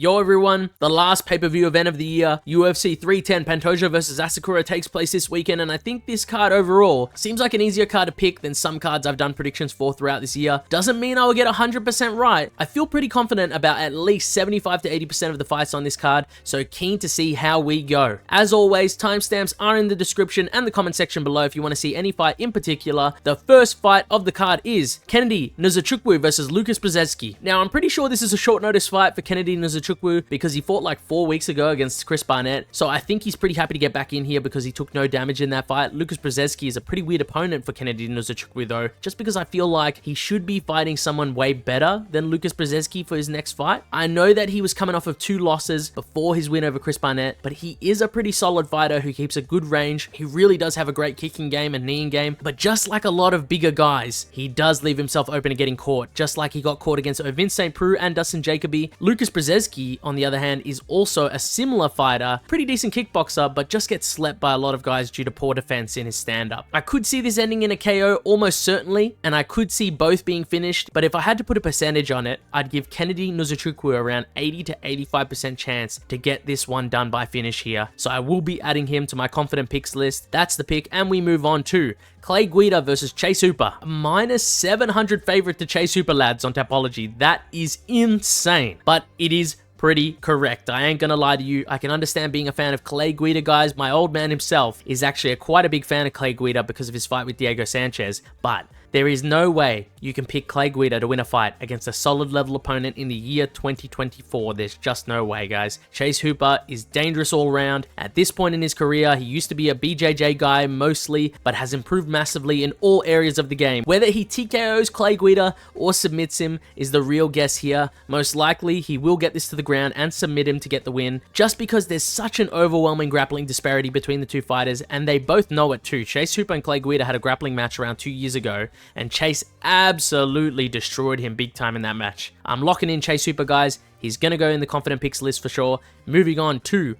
Yo everyone, the last pay-per-view event of the year, UFC 310 Pantoja vs Asakura takes place this weekend, and I think this card overall seems like an easier card to pick than some cards I've done predictions for throughout this year. Doesn't mean I will get 100% right. I feel pretty confident about at least 75 to 80% of the fights on this card, so keen to see how we go. As always, timestamps are in the description and the comment section below if you want to see any fight in particular. The first fight of the card is Kennedy Nzechukwu vs Lukasz Brzeski. Now, I'm pretty sure this is a short notice fight for Kennedy Nzechukwu because he fought like 4 weeks ago against Chris Barnett, so I think he's pretty happy to get back in here because he took no damage in that fight. Lukasz Brzeski is a pretty weird opponent for Kennedy Nzechukwu though, just because I feel like he should be fighting someone way better than Lukasz Brzeski for his next fight. I know that he was coming off of 2 losses before his win over Chris Barnett, but he is a pretty solid fighter who keeps a good range. He really does have a great kicking game and kneeing game, but just like a lot of bigger guys, he does leave himself open to getting caught, just like he got caught against Vicente and Dustin Jacoby. Lukasz Brzeski, on the other hand, is also a similar fighter, pretty decent kickboxer, but just gets slept by a lot of guys due to poor defense in his stand-up. I could see this ending in a KO almost certainly, and I could see both being finished, but if I had to put a percentage on it, I'd give Kennedy Nzechukwu around 80 to 85% chance to get this one done by finish here, so I will be adding him to my confident picks list. That's the pick, and we move on to Guida versus Chase Hooper. A -700 favorite to Chase Hooper, lads, on Tapology. That is insane, but it is pretty correct. I ain't gonna lie to you. I can understand being a fan of Guida, guys. My old man himself is actually quite a big fan of Guida because of his fight with Diego Sanchez, but there is no way you can pick Guida to win a fight against a solid level opponent in the year 2024. There's just no way, guys. Chase Hooper is dangerous all around. At this point in his career, he used to be a BJJ guy mostly, but has improved massively in all areas of the game. Whether he TKOs Guida or submits him is the real guess here. Most likely, he will get this to the ground and submit him to get the win, just because there's such an overwhelming grappling disparity between the two fighters, and they both know it too. Chase Hooper and Guida had a grappling match around 2 years ago, and Chase absolutely destroyed him big time in that match. I'm locking in Chase Hooper, guys. He's going to go in the confident picks list for sure. Moving on to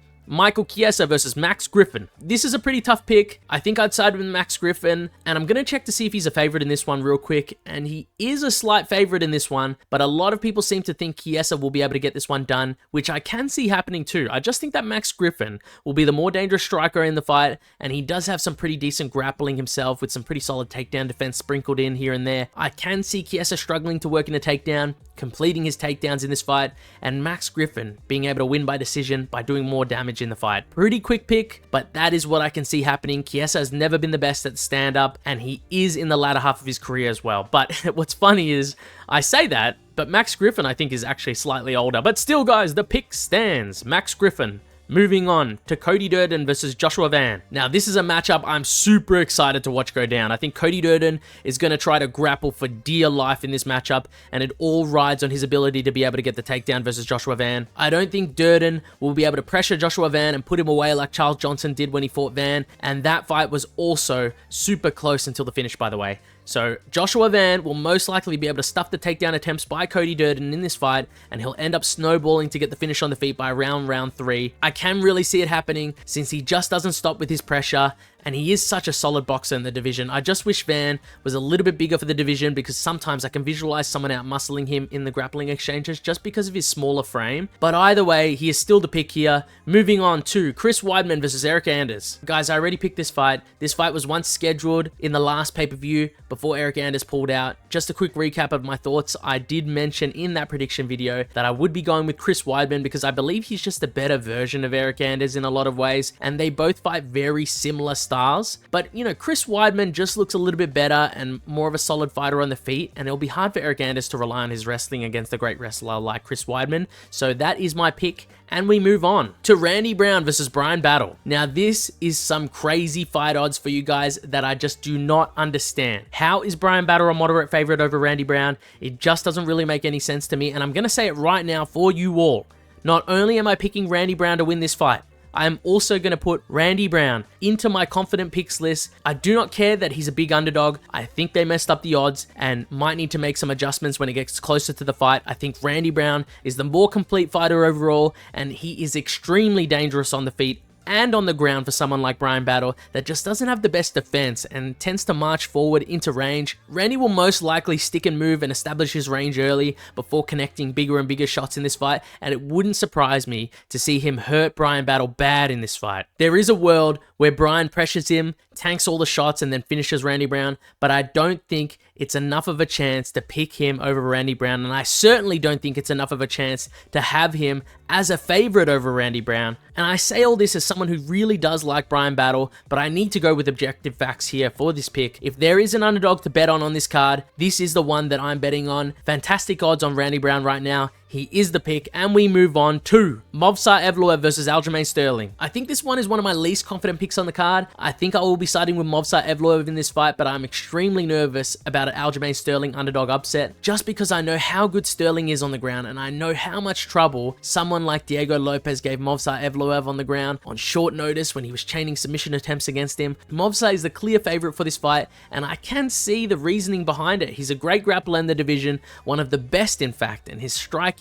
Chiesa versus Max Griffin. This is a pretty tough pick. I think I'd side with Max Griffin, and I'm going to check to see if he's a favorite in this one real quick, and he is a slight favorite in this one, but a lot of people seem to think Chiesa will be able to get this one done, which I can see happening too. I just think that Max Griffin will be the more dangerous striker in the fight, and he does have some pretty decent grappling himself with some pretty solid takedown defense sprinkled in here and there. I can see Chiesa struggling to work in a takedown, completing his takedowns in this fight, and Max Griffin being able to win by decision by doing more damage in the fight. Pretty quick pick, but that is what I can see happening. Chiesa has never been the best at stand-up, and he is in the latter half of his career as well. But what's funny is, I say that, but Max Griffin I think is actually slightly older. But still, guys, the pick stands. Max Griffin. Moving on to Cody Durden versus Joshua Van. Now, this is a matchup I'm super excited to watch go down. I think Cody Durden is going to try to grapple for dear life in this matchup, and it all rides on his ability to be able to get the takedown versus Joshua Van. I don't think Durden will be able to pressure Joshua Van and put him away like Charles Johnson did when he fought Van, and that fight was also super close until the finish, by the way. So Joshua Van will most likely be able to stuff the takedown attempts by Cody Durden in this fight, and he'll end up snowballing to get the finish on the feet by round 3. I can really see it happening since he just doesn't stop with his pressure, and he is such a solid boxer in the division. I just wish Van was a little bit bigger for the division, because sometimes I can visualize someone out muscling him in the grappling exchanges just because of his smaller frame. But either way, he is still the pick here. Moving on to Chris Weidman versus Eryk Anders. Guys, I already picked this fight. This fight was once scheduled in the last pay-per-view before Eryk Anders pulled out. Just a quick recap of my thoughts. I did mention in that prediction video that I would be going with Chris Weidman because I believe he's just a better version of Eryk Anders in a lot of ways, and they both fight very similar styles. But, you know, Chris Weidman just looks a little bit better and more of a solid fighter on the feet, and it'll be hard for Eryk Anders to rely on his wrestling against a great wrestler like Chris Weidman. So that is my pick, and we move on to Randy Brown versus Bryan battle. Now, this is some crazy fight odds for you guys that I just do not understand. How is Bryan battle a moderate favorite over Randy Brown? It just doesn't really make any sense to me, and I'm going to say it right now for you all. Not only am I picking Randy Brown to win this fight, I am also going to put Randy Brown into my confident picks list. I do not care that he's a big underdog. I think they messed up the odds and might need to make some adjustments when it gets closer to the fight. I think Randy Brown is the more complete fighter overall, and he is extremely dangerous on the feet and on the ground for someone like Bryan Battle that just doesn't have the best defense and tends to march forward into range. Randy will most likely stick and move and establish his range early before connecting bigger and bigger shots in this fight, and it wouldn't surprise me to see him hurt Bryan Battle bad in this fight. There is a world where Bryan pressures him, tanks all the shots, and then finishes Randy Brown, but I don't think it's enough of a chance to pick him over Randy Brown, and I certainly don't think it's enough of a chance to have him as a favorite over Randy Brown. And I say all this as someone who really does like Bryan Battle, but I need to go with objective facts here for this pick. If there is an underdog to bet on this card, this is the one that I'm betting on. Fantastic odds on Randy Brown right now. He is the pick, and we move on to Movsar Evloev versus Aljomain Sterling. I think this one is one of my least confident picks on the card. I think I will be siding with Movsar Evloev in this fight, but I'm extremely nervous about an Aljomain Sterling underdog upset, just because I know how good Sterling is on the ground, and I know how much trouble someone like Diego Lopez gave Movsar Evloev on the ground on short notice when he was chaining submission attempts against him. Movsar is the clear favorite for this fight, and I can see the reasoning behind it. He's a great grappler in the division, one of the best in fact, and his striking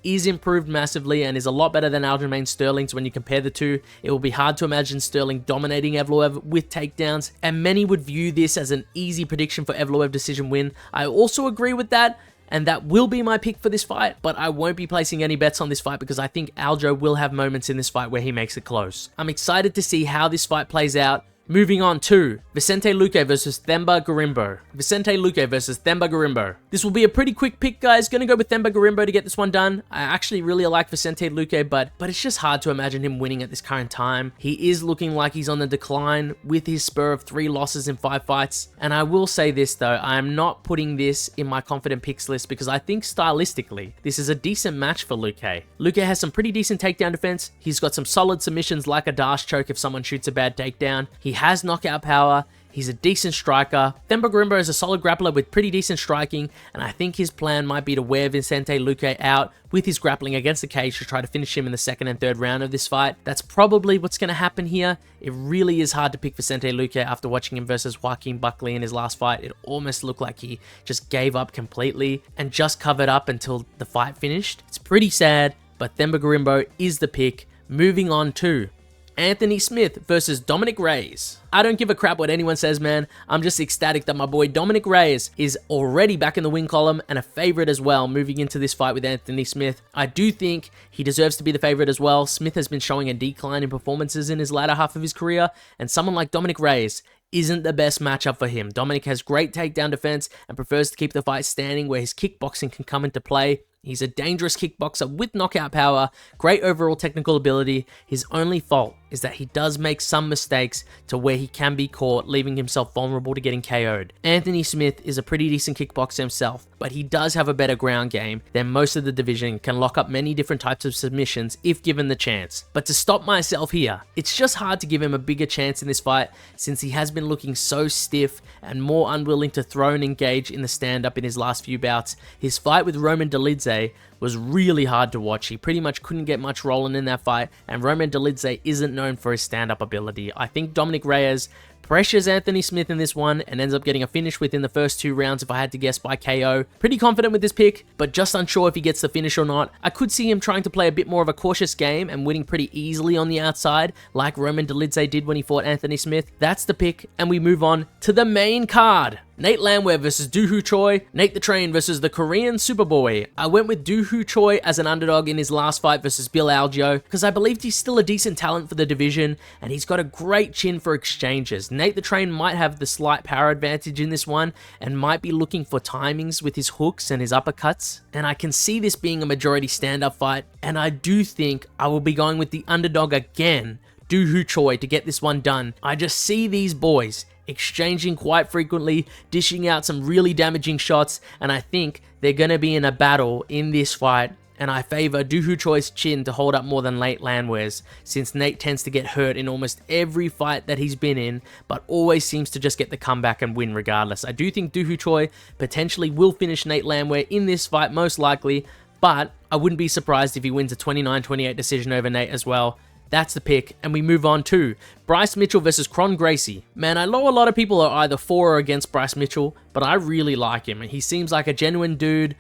is improved massively and is a lot better than Aljamain Sterling's. When you compare the two, it will be hard to imagine Sterling dominating Evloev with takedowns, and many would view this as an easy prediction for Evloev decision win. I also agree with that, and that will be my pick for this fight, but I won't be placing any bets on this fight because I think Aljo will have moments in this fight where he makes it close. I'm excited to see how this fight plays out. Moving on to Vicente Luque versus Themba Gorimbo. Vicente Luque versus Themba Gorimbo. This will be a pretty quick pick, guys. Gonna go with Themba Gorimbo to get this one done. I actually really like Vicente Luque, but it's just hard to imagine him winning at this current time. He is looking like he's on the decline with his spur of 3 losses in 5 fights. And I will say this though, I am not putting this in my confident picks list because I think stylistically, this is a decent match for Luque. Luque has some pretty decent takedown defense. He's got some solid submissions like a dash choke if someone shoots a bad takedown. He has knockout power. He's a decent striker. Themba Gorimbo is a solid grappler with pretty decent striking, and I think his plan might be to wear Vicente Luque out with his grappling against the cage to try to finish him in the 2nd and 3rd round of this fight. That's probably what's going to happen here. It really is hard to pick Vicente Luque after watching him versus Joaquin Buckley in his last fight. It almost looked like he just gave up completely and just covered up until the fight finished. It's pretty sad, but Themba Gorimbo is the pick. Moving on to Anthony Smith versus Dominick Reyes. I don't give a crap what anyone says, man. I'm just ecstatic that my boy Dominick Reyes is already back in the win column and a favorite as well moving into this fight with Anthony Smith. I do think he deserves to be the favorite as well. Smith has been showing a decline in performances in his latter half of his career, and someone like Dominick Reyes isn't the best matchup for him. Dominick has great takedown defense and prefers to keep the fight standing where his kickboxing can come into play. He's a dangerous kickboxer with knockout power, great overall technical ability. His only fault is that he does make some mistakes to where he can be caught, leaving himself vulnerable to getting KO'd. Anthony Smith is a pretty decent kickboxer himself, but he does have a better ground game than most of the division, can lock up many different types of submissions if given the chance. But to stop myself here, it's just hard to give him a bigger chance in this fight since he has been looking so stiff and more unwilling to throw and engage in the stand-up in his last few bouts. His fight with Roman Dolidze was really hard to watch. He pretty much couldn't get much rolling in that fight, and Roman Dolidze isn't known for his stand-up ability. I think Dominick Reyes pressures Anthony Smith in this one and ends up getting a finish within the first 2 rounds if I had to guess by KO. Pretty confident with this pick, but just unsure if he gets the finish or not. I could see him trying to play a bit more of a cautious game and winning pretty easily on the outside like Roman Dolidze did when he fought Anthony Smith. That's the pick, and we move on to the main card. Nate Landwehr versus Doo Ho Choi. Nate the Train versus the Korean Superboy. I went with Doo Ho Choi as an underdog in his last fight versus Bill Algeo because I believed he's still a decent talent for the division and he's got a great chin for exchanges. Nate the Train might have the slight power advantage in this one and might be looking for timings with his hooks and his uppercuts. And I can see this being a majority stand-up fight, and I do think I will be going with the underdog again, Doo Ho Choi, to get this one done. I just see these boys exchanging quite frequently, dishing out some really damaging shots, and I think they're going to be in a battle in this fight, and I favor Doo Ho Choi's chin to hold up more than Nate Landwehr's, since Nate tends to get hurt in almost every fight that he's been in, but always seems to just get the comeback and win regardless. I do think Doo Ho Choi potentially will finish Nate Landwehr in this fight, most likely, but I wouldn't be surprised if he wins a 29-28 decision over Nate as well. That's the pick, and we move on to Bryce Mitchell versus Kron Gracie. Man, I know a lot of people are either for or against Bryce Mitchell, but I really like him, and he seems like a genuine dude.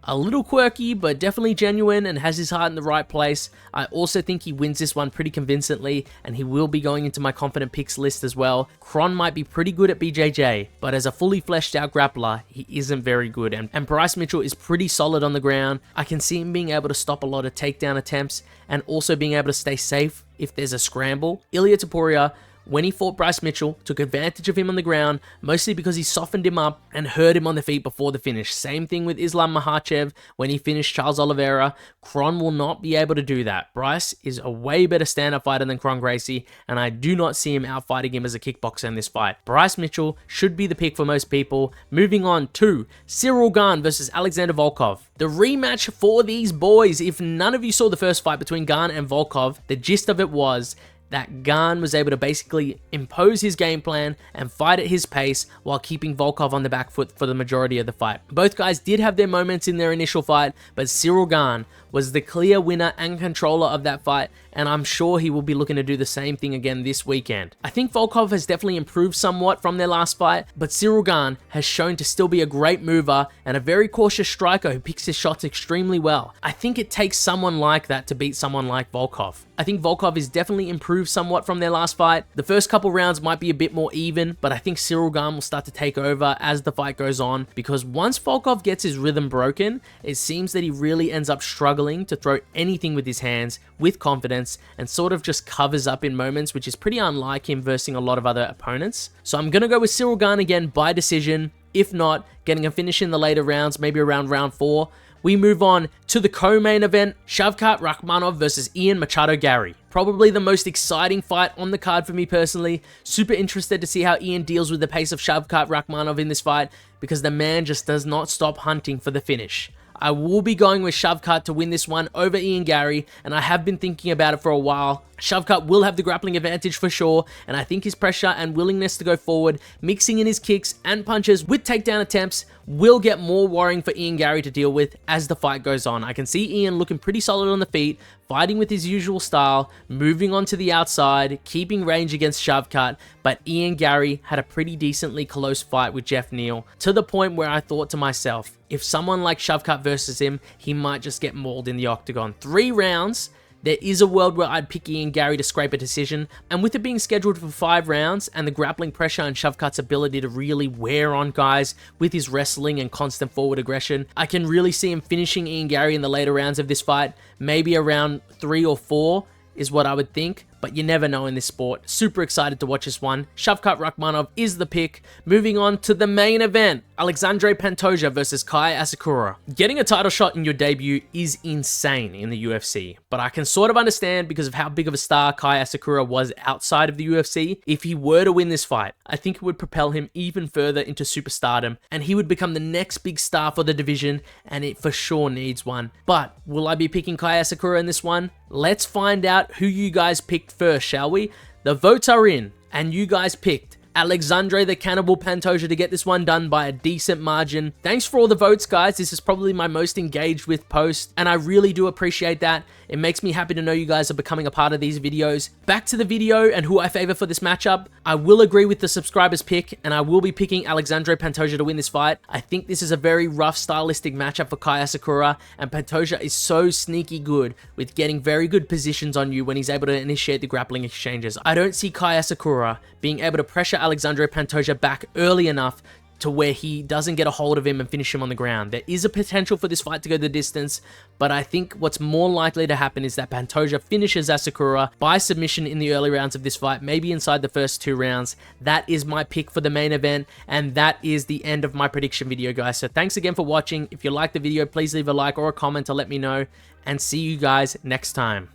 A little quirky, but definitely genuine and has his heart in the right place. I also think he wins this one pretty convincingly, and he will be going into my confident picks list as well. Kron might be pretty good at BJJ, but as a fully fleshed out grappler, he isn't very good, and Bryce Mitchell is pretty solid on the ground. I can see him being able to stop a lot of takedown attempts, and also being able to stay safe if there's a scramble. Ilia Topuria, when he fought Bryce Mitchell, took advantage of him on the ground, mostly because he softened him up and hurt him on the feet before the finish. Same thing with Islam Makhachev when he finished Charles Oliveira. Kron will not be able to do that. Bryce is a way better stand-up fighter than Kron Gracie, and I do not see him outfighting him as a kickboxer in this fight. Bryce Mitchell should be the pick for most people. Moving on to Cyril Gane versus Alexander Volkov. The rematch for these boys. If none of you saw the first fight between Gane and Volkov, the gist of it was that Gane was able to basically impose his game plan and fight at his pace while keeping Volkov on the back foot for the majority of the fight. Both guys did have their moments in their initial fight, but Cyril Gane was the clear winner and controller of that fight, and I'm sure he will be looking to do the same thing again this weekend. I think Volkov has definitely improved somewhat from their last fight, but Cyril Gane has shown to still be a great mover and a very cautious striker who picks his shots extremely well. I think it takes someone like that to beat someone like Volkov. I think Volkov is definitely improved somewhat from their last fight. The first couple rounds might be a bit more even, but I think Cyril Gane will start to take over as the fight goes on, because once Volkov gets his rhythm broken, it seems that he really ends up struggling to throw anything with his hands with confidence and sort of just covers up in moments, which is pretty unlike him versus a lot of other opponents. So I'm going to go with Cyril Gane again by decision. If not, getting a finish in the later rounds, maybe around round 4. We move on to the co-main event, Shavkat Rakhmonov versus Ian Machado Garry. Probably the most exciting fight on the card for me personally. Super interested to see how Ian deals with the pace of Shavkat Rakhmonov in this fight, because the man just does not stop hunting for the finish. I will be going with Shavkat to win this one over Ian Garry, and I have been thinking about it for a while. Shavkat will have the grappling advantage for sure, and I think his pressure and willingness to go forward, mixing in his kicks and punches with takedown attempts, will get more worrying for Ian Garry to deal with as the fight goes on. I can see Ian looking pretty solid on the feet, fighting with his usual style, moving on to the outside, keeping range against Shavkat, but Ian Garry had a pretty decently close fight with Jeff Neal, to the point where I thought to myself, if someone like Shavkat versus him, he might just get mauled in the octagon. 3 rounds. There is a world where I'd pick Ian Garry to scrape a decision, and with it being scheduled for 5 rounds and the grappling pressure and Shavkat's ability to really wear on guys with his wrestling and constant forward aggression, I can really see him finishing Ian Garry in the later rounds of this fight. Maybe around 3 or 4 is what I would think, but you never know in this sport. Super excited to watch this one. Shavkat Rakhmonov is the pick. Moving on to the main event, Alexandre Pantoja versus Kai Asakura. Getting a title shot in your debut is insane in the UFC, but I can sort of understand because of how big of a star Kai Asakura was outside of the UFC. If he were to win this fight, I think it would propel him even further into superstardom, and he would become the next big star for the division, and it for sure needs one. But will I be picking Kai Asakura in this one? Let's find out who you guys picked first, shall we? The votes are in, and you guys picked Alexandre the Cannibal Pantoja to get this one done by a decent margin. Thanks for all the votes, guys. This is probably my most engaged with post, and I really do appreciate that. It makes me happy to know you guys are becoming a part of these videos. Back to the video and who I favor for this matchup. I will agree with the subscribers pick, and I will be picking Alexandre Pantoja to win this fight. I think this is a very rough stylistic matchup for Kai Asakura, and Pantoja is so sneaky good with getting very good positions on you when he's able to initiate the grappling exchanges. I don't see Kai Asakura being able to pressure Alexandre Pantoja back early enough to where he doesn't get a hold of him and finish him on the ground. There is a potential for this fight to go the distance, but I think what's more likely to happen is that Pantoja finishes Asakura by submission in the early rounds of this fight, maybe inside the first 2 rounds. That is my pick for the main event, and that is the end of my prediction video, guys. So thanks again for watching. If you liked the video, please leave a like or a comment to let me know, and see you guys next time.